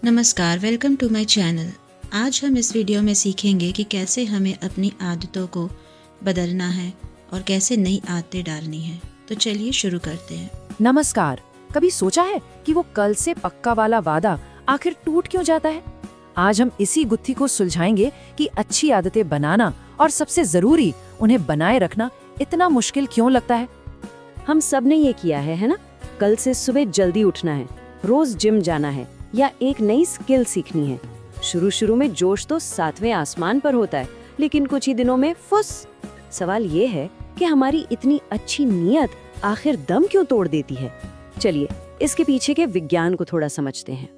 नमस्कार, welcome to my channel. आज हम इस वीडियो में सीखेंगे कि कैसे हमें अपनी आदतों को बदलना है और कैसे नई आदतें डालनी है। तो चलिए शुरू करते हैं। नमस्कार। कभी सोचा है कि वो कल से पक्का वाला वादा आखिर टूट क्यों जाता है? आज हम इसी गुत्थी को सुलझाएंगे कि अच्छी आदतें बनाना और सबसे जरूरी उन्हें बनाए रखना इतना मुश्किल क्यों लगता है। हम सब ने ये किया है ना? कल से सुबह जल्दी उठना है, रोज जिम जाना है या एक नई स्किल सीखनी है। शुरू में जोश तो 7वें आसमान पर होता है, लेकिन कुछ ही दिनों में फुस। सवाल ये है कि हमारी इतनी अच्छी नीयत आखिर दम क्यों तोड़ देती है? चलिए इसके पीछे के विज्ञान को थोड़ा समझते हैं।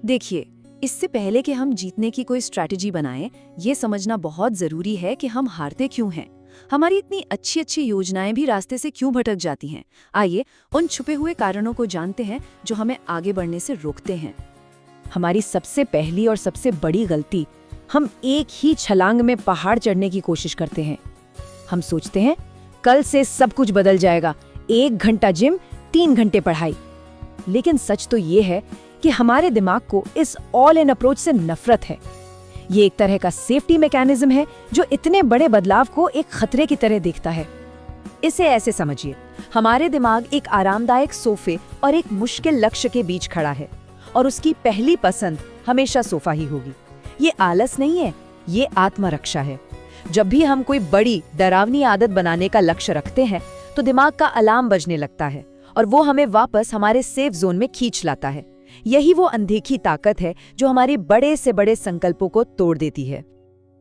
देखिए, इससे पहले कि हम जीतने की कोई स्ट्रैटेजी बनाएं, ये समझना बहुत जरूरी है कि हम हारते क्यों हैं। हमारी इतनी अच्छी योजनाएं भी रास्ते से क्यों भटक जाती हैं। आइए उन छुपे हुए कारणों को जानते हैं जो हमें आगे बढ़ने से रोकते हैं। हमारी सबसे पहली और सबसे बड़ी गलती, हम एक ही छलांग में पहाड़ चढ़ने की कोशिश करते हैं। हम सोचते हैं कल से सब कुछ बदल जाएगा, 1 घंटा जिम, 3 घंटे पढ़ाई। लेकिन सच तो ये है कि हमारे दिमाग को इस ऑल इन अप्रोच से नफरत है। ये एक तरह का सेफ्टी मैकेनिज्म है जो इतने बड़े बदलाव को एक खतरे की तरह देखता है। इसे ऐसे समझिए, हमारे दिमाग एक आरामदायक सोफे और एक मुश्किल लक्ष्य के बीच खड़ा है और उसकी पहली पसंद हमेशा सोफा ही होगी। ये आलस नहीं है, ये आत्मरक्षा है। जब भी हम कोई बड़ी डरावनी आदत बनाने का लक्ष्य रखते हैं तो दिमाग का अलार्म बजने लगता है और वो हमें वापस हमारे सेफ जोन में खींच लाता है। यही वो अनदेखी ताकत है जो हमारे बड़े से बड़े संकल्पों को तोड़ देती है।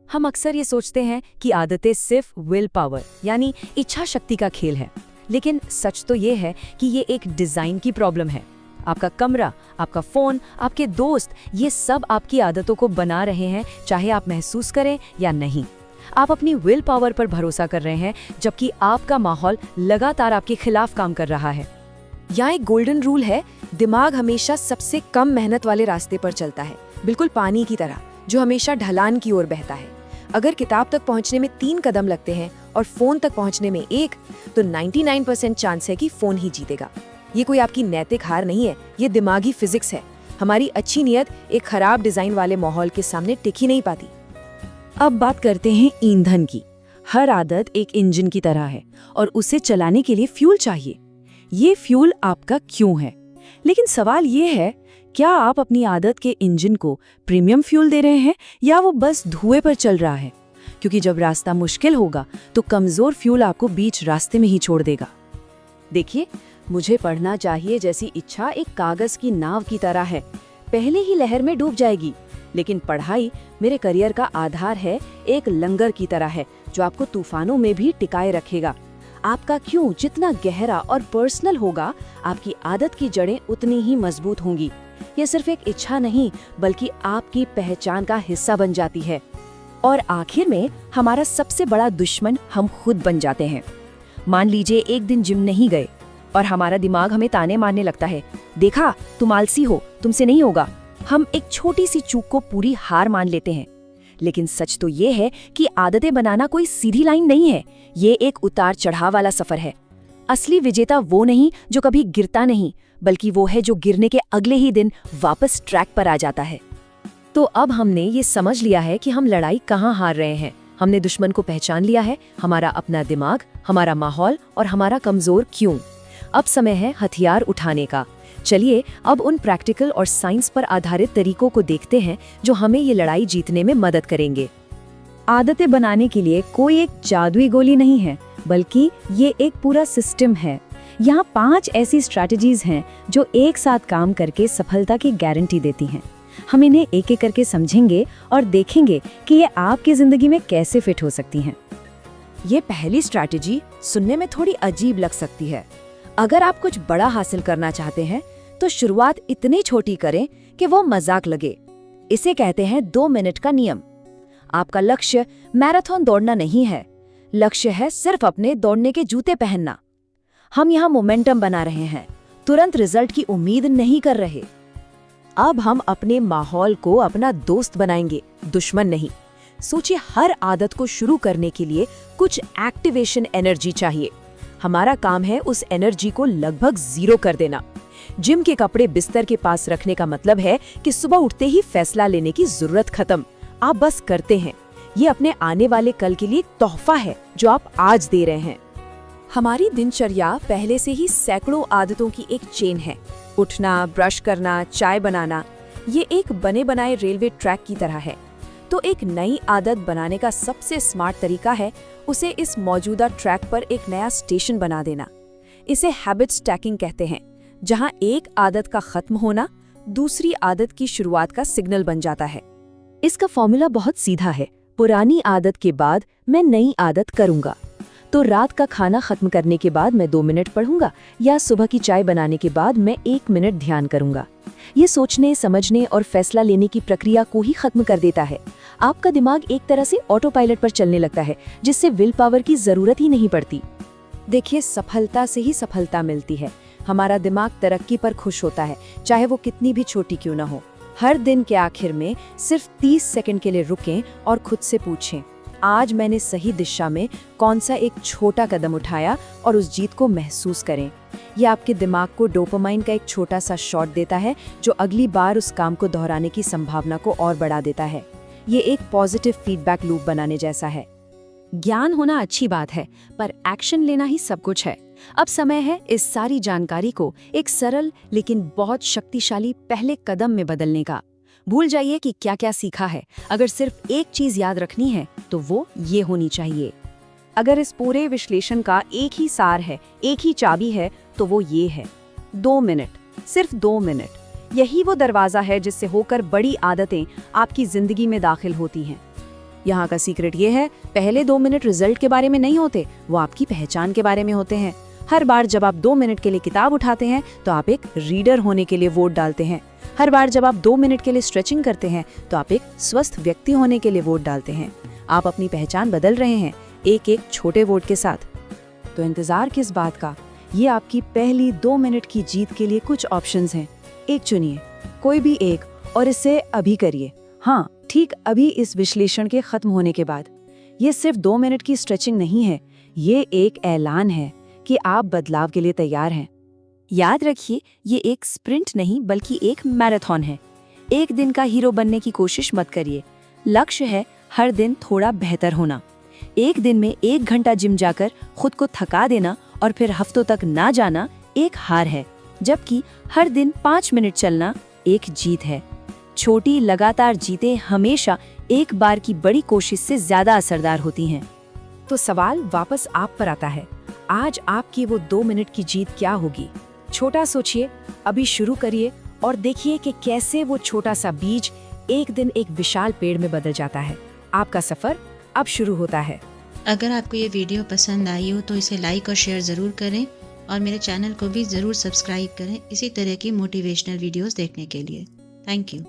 हम अक्सर ये सोचते हैं कि आदतें सिर्फ विल पावर यानी इच्छा शक्ति का खेल है, लेकिन सच तो ये है कि ये एक डिजाइन की प्रॉब्लम है। आपका कमरा, आपका फोन, आपके दोस्त, ये सब आपकी आदतों को बना रहे हैं, चाहे आप महसूस करें या नहीं। आप अपनी विल पावर पर भरोसा कर रहे हैं, जबकि आपका माहौल लगातार आपके खिलाफ काम कर रहा है। यहाँ एक गोल्डन रूल है, दिमाग हमेशा सबसे कम मेहनत वाले रास्ते पर चलता है, बिल्कुल पानी की तरह जो हमेशा ढलान की ओर बहता है। अगर किताब तक पहुँचने में 3 कदम लगते हैं और फोन तक पहुँचने में 1, तो 99% चांस है कि फोन ही जीतेगा। ये कोई आपकी नैतिक हार नहीं है, ये दिमागी फिजिक्स है। हमारी अच्छी नीयत एक खराब डिजाइन वाले माहौल के सामने टिक ही नहीं पाती। अब बात करते हैं ईंधन की। हर आदत एक इंजन की तरह है और उसे चलाने के लिए फ्यूल चाहिए। ये फ्यूल आपका क्यों है? लेकिन सवाल ये है, क्या आप अपनी आदत के इंजन को प्रीमियम फ्यूल दे रहे हैं या वो बस धुएं पर चल रहा है? क्योंकि जब रास्ता मुश्किल होगा तो कमजोर फ्यूल आपको बीच रास्ते में ही छोड़ देगा। देखिए, मुझे पढ़ना चाहिए जैसी इच्छा एक कागज की नाव की तरह है, पहले ही लहर में डूब जाएगी। लेकिन पढ़ाई मेरे करियर का आधार है, एक लंगर की तरह है जो आपको तूफानों में भी टिकाए रखेगा। आपका क्यों जितना गहरा और पर्सनल होगा, आपकी आदत की जड़ें उतनी ही मजबूत होंगी। ये सिर्फ एक इच्छा नहीं, बल्कि आपकी पहचान का हिस्सा बन जाती है। और आखिर में हमारा सबसे बड़ा दुश्मन हम खुद बन जाते हैं। मान लीजिए एक दिन जिम नहीं गए और हमारा दिमाग हमें ताने मारने लगता है, देखा तुम आलसी हो, तुमसे नहीं होगा। हम एक छोटी सी चूक को पूरी हार मान लेते हैं। लेकिन सच तो ये है कि आदतें बनाना कोई सीधी लाइन नहीं है, ये एक उतार चढ़ाव वाला सफर है। असली विजेता वो नहीं जो कभी गिरता नहीं, बल्कि वो है जो गिरने के अगले ही दिन वापस ट्रैक पर आ जाता है। तो अब हमने ये समझ लिया है कि हम लड़ाई कहाँ हार रहे हैं। हमने दुश्मन को पहचान लिया है, हमारा अपना दिमाग, हमारा माहौल और हमारा कमजोर क्यों। अब समय है हथियार उठाने का। चलिए अब उन प्रैक्टिकल और साइंस पर आधारित तरीकों को देखते हैं जो हमें ये लड़ाई जीतने में मदद करेंगे। आदतें बनाने के लिए कोई एक जादुई गोली नहीं है, बल्कि ये एक पूरा सिस्टम है। यहाँ 5 ऐसी स्ट्रैटेजीज हैं जो एक साथ काम करके सफलता की गारंटी देती हैं। हम इन्हें एक एक करके समझेंगे और देखेंगे कि ये आपकी जिंदगी में कैसे फिट हो सकती हैं। ये पहली स्ट्रैटेजी सुनने में थोड़ी अजीब लग सकती है। अगर आप कुछ बड़ा हासिल करना चाहते हैं तो शुरुआत इतनी छोटी करें कि वो मजाक लगे। इसे कहते हैं 2 मिनट का नियम। आपका लक्ष्य मैराथन दौड़ना नहीं है, लक्ष्य है सिर्फ अपने दौड़ने के जूते पहनना। हम यहाँ मोमेंटम बना रहे हैं, तुरंत रिजल्ट की उम्मीद नहीं कर रहे। अब हम अपने माहौल को अपना दोस्त बनाएंगे, दुश्मन नहीं। सोचिए, हर आदत को शुरू करने के लिए कुछ एक्टिवेशन एनर्जी चाहिए। हमारा काम है उस एनर्जी को लगभग 0 कर देना। जिम के कपड़े बिस्तर के पास रखने का मतलब है कि सुबह उठते ही फैसला लेने की जरूरत खत्म, आप बस करते हैं। ये अपने आने वाले कल के लिए एक तोहफा है जो आप आज दे रहे हैं। हमारी दिनचर्या पहले से ही सैकड़ों आदतों की एक चेन है। उठना, ब्रश करना, चाय बनाना, ये एक बने बनाए रेलवे ट्रैक की तरह है। तो एक नई आदत बनाने का सबसे स्मार्ट तरीका है उसे इस मौजूदा ट्रैक पर एक नया स्टेशन बना देना। इसे हैबिट स्टैकिंग कहते हैं, जहां एक आदत का खत्म होना दूसरी आदत की शुरुआत का सिग्नल बन जाता है। इसका फॉर्मूला बहुत सीधा है। पुरानी आदत के बाद मैं नई आदत करूंगा। तो रात का खाना खत्म करने के बाद मैं 2 मिनट पढ़ूंगा, या सुबह की चाय बनाने के बाद मैं 1 मिनट ध्यान करूंगा। ये सोचने, समझने और फैसला लेने की प्रक्रिया को ही खत्म कर देता है। आपका दिमाग एक तरह से ऑटो पायलट पर चलने लगता है, जिससे विल पावर की जरूरत ही नहीं पड़ती। देखिए, सफलता से ही सफलता मिलती है। हमारा दिमाग तरक्की पर खुश होता है, चाहे वो कितनी भी छोटी क्यों ना हो। हर दिन के आखिर में सिर्फ 30 सेकंड के लिए रुकें और खुद से पूछें, आज मैंने सही दिशा में कौन सा एक छोटा कदम उठाया, और उस जीत को महसूस करें। यह आपके दिमाग को डोपामाइन का एक छोटा सा शॉट देता है, जो अगली बार उस काम को दोहराने की संभावना को और बढ़ा देता है। ये एक पॉजिटिव फीडबैक लूप बनाने जैसा है। ज्ञान होना अच्छी बात है, पर एक्शन लेना ही सब कुछ है। अब समय है इस सारी जानकारी को एक सरल लेकिन बहुत शक्तिशाली पहले कदम में बदलने का। भूल जाइए कि क्या क्या सीखा है। अगर सिर्फ एक चीज याद रखनी है तो वो ये होनी चाहिए। अगर इस पूरे विश्लेषण का एक ही सार है, एक ही चाबी है, तो वो ये है: 2 मिनट, सिर्फ 2 मिनट। यही वो दरवाजा है जिससे होकर बड़ी आदतें आपकी जिंदगी में दाखिल होती हैं। यहाँ का सीक्रेट ये है, पहले 2 मिनट रिजल्ट के बारे में नहीं होते, वो आपकी पहचान के बारे में होते हैं। हर बार जब आप 2 मिनट के लिए किताब उठाते हैं तो आप एक रीडर होने के लिए वोट डालते हैं। हर बार जब आप 2 मिनट के लिए स्ट्रेचिंग करते हैं तो आप एक स्वस्थ व्यक्ति होने के लिए वोट डालते हैं। आप अपनी पहचान बदल रहे हैं, एक एक छोटे वोट के साथ। तो इंतजार किस बात का? ये आपकी पहली 2 मिनट की जीत के लिए कुछ ऑप्शंस हैं। एक चुनिए, कोई भी एक, और इसे अभी करिए। हाँ, ठीक अभी, इस विश्लेषण के खत्म होने के बाद। ये सिर्फ 2 मिनट की स्ट्रेचिंग नहीं है, ये एक ऐलान है कि आप बदलाव के लिए तैयार हैं। याद रखिए, ये एक स्प्रिंट नहीं बल्कि एक मैराथन है। एक दिन का हीरो बनने की कोशिश मत करिए। लक्ष्य है हर दिन थोड़ा बेहतर होना। एक दिन में 1 घंटा जिम जाकर खुद को थका देना और फिर हफ्तों तक ना जाना एक हार है, जबकि हर दिन 5 मिनट चलना एक जीत है। छोटी लगातार जीतें हमेशा एक बार की बड़ी कोशिश से ज्यादा असरदार होती हैं। तो सवाल वापस आप पर आता है, आज आपकी वो 2 मिनट की जीत क्या होगी? छोटा सोचिए, अभी शुरू करिए और देखिए कि कैसे वो छोटा सा बीज एक दिन एक विशाल पेड़ में बदल जाता है। आपका सफर अब शुरू होता है। अगर आपको ये वीडियो पसंद आई हो तो इसे लाइक और शेयर ज़रूर करें, और मेरे चैनल को भी ज़रूर सब्सक्राइब करें इसी तरह की मोटिवेशनल वीडियोस देखने के लिए। Thank you.